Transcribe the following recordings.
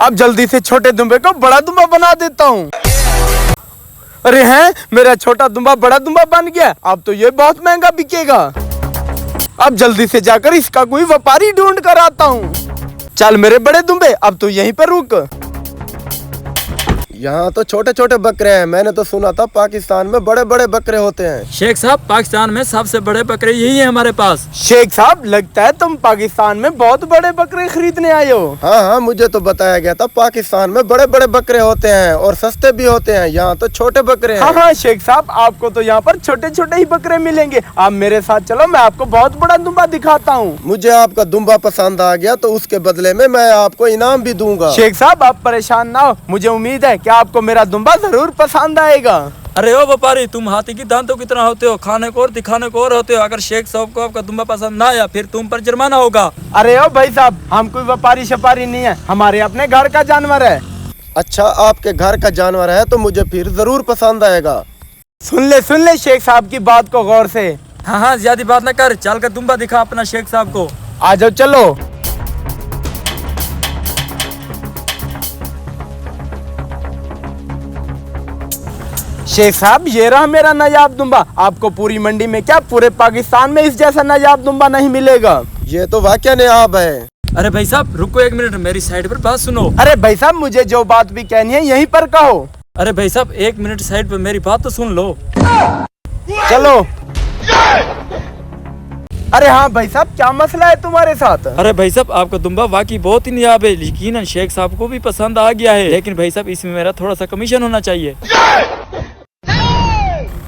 अब जल्दी से छोटे दुम्बे को बड़ा दुम्बा बना देता हूँ। अरे हैं, मेरा छोटा दुम्बा बड़ा दुम्बा बन गया। अब तो ये बहुत महंगा बिकेगा। अब जल्दी से जाकर इसका कोई व्यापारी ढूंढ कर आता हूँ। चल मेरे बड़े दुम्बे, अब तो यहीं पर रुक। यहाँ तो छोटे छोटे बकरे हैं। मैंने तो सुना था पाकिस्तान में बड़े बड़े बकरे होते हैं। शेख साहब, पाकिस्तान में सबसे बड़े बकरे यही है हमारे पास। शेख साहब, लगता है तुम पाकिस्तान में बहुत बड़े बकरे खरीदने आए हो। हाँ हाँ, मुझे तो बताया गया था पाकिस्तान में बड़े बड़े बकरे होते हैं और सस्ते भी होते हैं। यहाँ तो छोटे बकरे हैं। हाँ हाँ शेख साहब, आपको तो यहाँ पर छोटे छोटे ही बकरे मिलेंगे। आप मेरे साथ चलो, मैं आपको बहुत बड़ा दुम्बा दिखाता हूँ। मुझे आपका दुम्बा पसंद आ गया तो उसके बदले में मैं आपको इनाम भी दूंगा। शेख साहब, आप परेशान ना हो, मुझे उम्मीद है कि आपको मेरा दुम्बा जरूर पसंद आएगा। अरे ओ व्यापारी, तुम हाथी की दांतों की तरह होते हो, खाने को और दिखाने को और होते हो। अगर शेख साहब को आपका दुम्बा पसंद ना आया फिर तुम पर जुर्माना होगा। अरे ओ भाई साहब, हम कोई व्यापारी शपारी नहीं है, हमारे अपने घर का जानवर है। अच्छा, आपके घर का जानवर है तो मुझे फिर जरूर पसंद आएगा। सुन ले शेख साहब की बात को गौर से। हाँ हाँ, ज्यादा बात न कर, चल कर दुम्बा दिखा अपना शेख साहब को। आ जाओ चलो। शेख साहब, ये रहा मेरा नायाब दुम्बा। आपको पूरी मंडी में क्या, पूरे पाकिस्तान में इस जैसा नायाब दुम्बा नहीं मिलेगा। ये तो वाकई नायाब है। अरे भाई साहब रुको एक मिनट, मेरी साइड पर बात सुनो। अरे भाई साहब, मुझे जो बात भी कहनी है यहीं पर कहो। अरे भाई साहब एक मिनट साइड पर मेरी बात तो सुन लो। चलो। अरे हाँ भाई साहब, क्या मसला है तुम्हारे साथ? अरे भाई साहब, आपका दुम्बा वाकई बहुत ही नायाब है। यकीनन शेख साहब को भी पसंद आ गया है, लेकिन भाई साहब इसमें मेरा थोड़ा सा कमीशन होना चाहिए।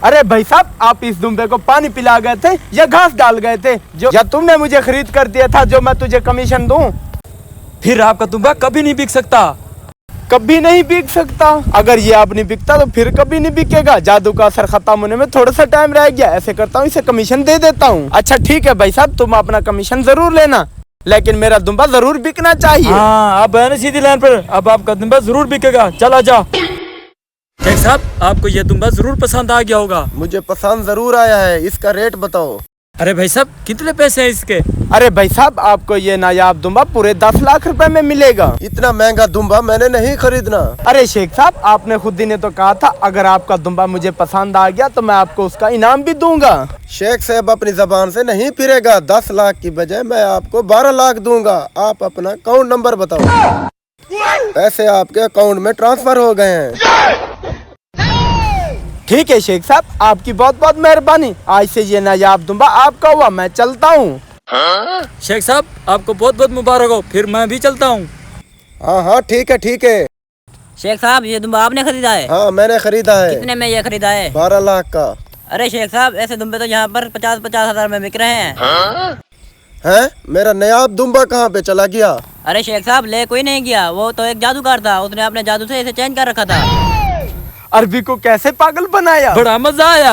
अरे भाई साहब, आप इस दुम्बे को पानी पिला गए थे या घास डाल गए थे जो, या तुमने मुझे खरीद कर दिया था जो मैं तुझे कमीशन दूं? फिर आपका दुम्बा कभी नहीं बिक सकता। कभी नहीं बिक सकता? अगर ये आप नहीं बिकता तो फिर कभी नहीं बिकेगा। जादू का असर खत्म होने में थोड़ा सा टाइम रह गया। ऐसे करता हूँ, इसे कमीशन दे देता हूँ। अच्छा ठीक है भाई साहब, तुम अपना कमीशन जरूर लेना, लेकिन मेरा दुम्बा जरूर बिकना चाहिए। हाँ, अब है ना सीधी लाइन पर, अब आपका दुम्बा जरूर बिकेगा। चला जा। शेख साहब, आपको ये दुम्बा जरूर पसंद आ गया होगा। मुझे पसंद जरूर आया है। इसका रेट बताओ। अरे भाई साहब, कितने पैसे हैं इसके? अरे भाई साहब, आपको ये नायाब दुम्बा पूरे 10 लाख रुपए में मिलेगा। इतना महंगा दुम्बा मैंने नहीं खरीदना। अरे शेख साहब, आपने खुद ही ने तो कहा था अगर आपका दुम्बा मुझे पसंद आ गया तो मैं आपको उसका इनाम भी दूंगा। शेख साहब अपनी जबान से नहीं फिरेगा। 10 लाख की बजाय मैं आपको 12 लाख दूंगा। आप अपना अकाउंट नंबर बताओ। पैसे आपके अकाउंट में ट्रांसफर हो गए हैं। ठीक है शेख साहब, आपकी बहुत बहुत मेहरबानी। आज से ये नायाब दुम्बा आपका हुआ। मैं चलता हूँ। शेख साहब, आपको बहुत बहुत मुबारक हो। फिर मैं भी चलता हूँ। हाँ हाँ ठीक है ठीक है। शेख साहब, ये दुम्बा आपने खरीदा है? हाँ मैंने खरीदा है। कितने में ये खरीदा है? 12 लाख का। अरे शेख साहब, ऐसे दुम्बे तो यहाँ पर 50-50 हजार में बिक रहे हैं। हैं? मेरा नायाब दुम्बा कहाँ पे चला गया? अरे शेख साहब, ले कोई नहीं गया, वो तो एक जादूगर था, उसने अपने जादू से इसे चेंज कर रखा था। अरबी को कैसे पागल बनाया। बड़ा मजा आया।